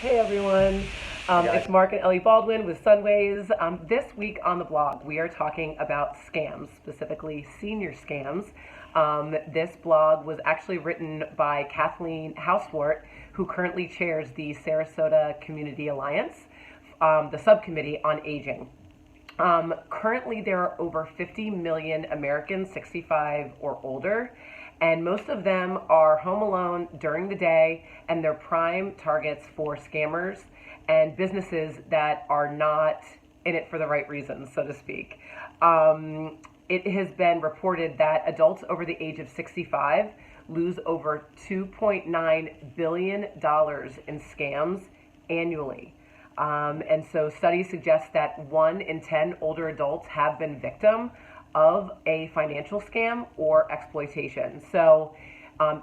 Hey everyone, it's Mark and Ellie Baldwin with Sunways. This week on the blog, we are talking about scams, specifically senior scams. This blog was actually written by Kathleen Housewort, who currently chairs the Sarasota Community Alliance, the subcommittee on aging. Currently, there are over 50 million Americans 65 or older, and most of them are home alone during the day, and they're prime targets for scammers and businesses that are not in it for the right reasons, so to speak. It has been reported that adults over the age of 65 lose over $2.9 billion in scams annually. And so studies suggest that 1 in 10 older adults have been victim of a financial scam or exploitation. So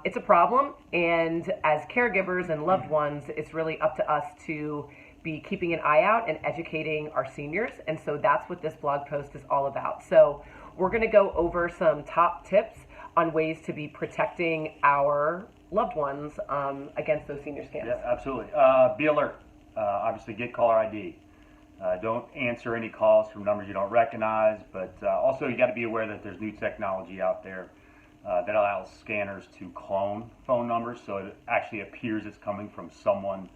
it's a problem, and as caregivers and loved ones, it's really up to us to be keeping an eye out and educating our seniors, and so that's what this blog post is all about. So we're going to go over some top tips on ways to be protecting our loved ones against those senior scams. Yeah, absolutely. Be alert. Obviously, get caller ID. Don't answer any calls from numbers you don't recognize, but also you got to be aware that there's new technology out there that allows scanners to clone phone numbers, so it actually appears it's coming from someone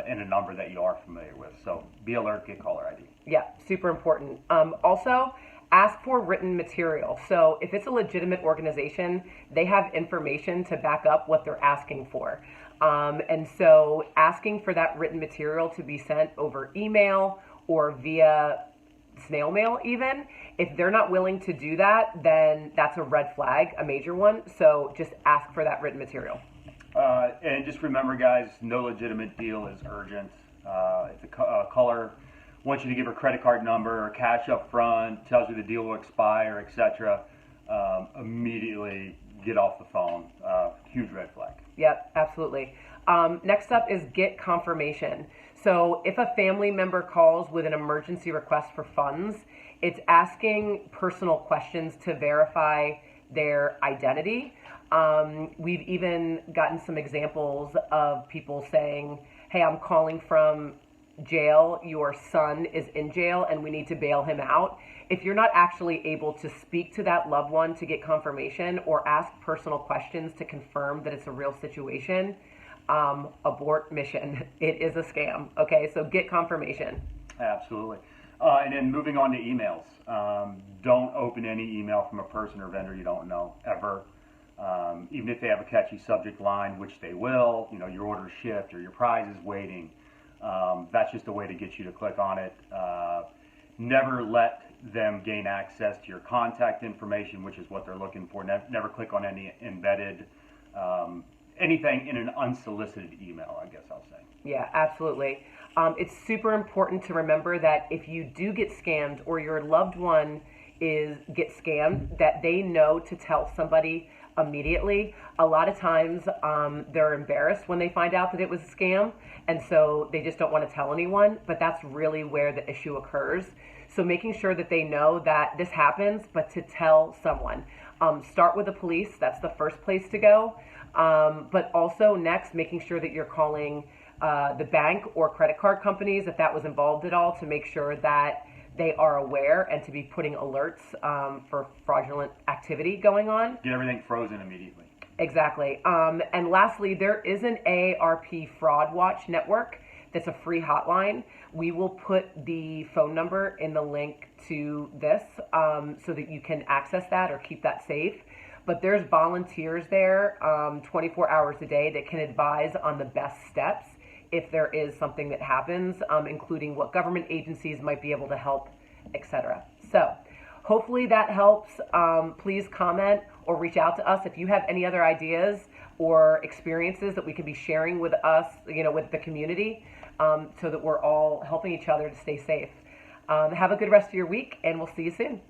in a number that you are familiar with. So be alert, get caller ID. Yeah, super important. Also, ask for written material. So if it's a legitimate organization, they have information to back up what they're asking for. And so asking for that written material to be sent over email or via snail mail even, if they're not willing to do that, then that's a red flag, a major one. So just ask for that written material. And just remember, guys, no legitimate deal is urgent. If the caller wants you to give her credit card number or cash up front, tells you the deal will expire, etc., immediately get off the phone. Huge red flag. Yep, absolutely. Next up is get confirmation. So if a family member calls with an emergency request for funds, it's asking personal questions to verify their identity. We've even gotten some examples of people saying, hey, I'm calling from jail, your son is in jail and we need to bail him out. If you're not actually able to speak to that loved one to get confirmation or ask personal questions to confirm that it's a real situation, abort mission. It is a scam. Okay, so get confirmation. Absolutely. And then moving on to emails. Don't open any email from a person or vendor you don't know, ever. Even if they have a catchy subject line, which they will, your order shipped or your prize is waiting. That's just a way to get you to click on it. Never let them gain access to your contact information, which is what they're looking for. Never click on any embedded anything in an unsolicited email, I guess I'll say. Yeah, absolutely. It's super important to remember that if you do get scammed or your loved one gets scammed, that they know to tell somebody immediately. A lot of times they're embarrassed when they find out that it was a scam, and so they just don't want to tell anyone, but that's really where the issue occurs. So making sure that they know that this happens, but to tell someone. Start with the police, that's the first place to go. But also next, making sure that you're calling the bank or credit card companies, if that was involved at all, to make sure that they are aware and to be putting alerts for fraudulent activity going on. Get everything frozen immediately. Exactly. And lastly, there is an AARP Fraud Watch network that's a free hotline. We will put the phone number in the link to this so that you can access that or keep that safe. But there's volunteers there 24 hours a day that can advise on the best steps if there is something that happens, including what government agencies might be able to help, etc. So hopefully that helps. Please comment or reach out to us if you have any other ideas or experiences that we can be sharing with us, with the community, so that we're all helping each other to stay safe. Have a good rest of your week, and we'll see you soon.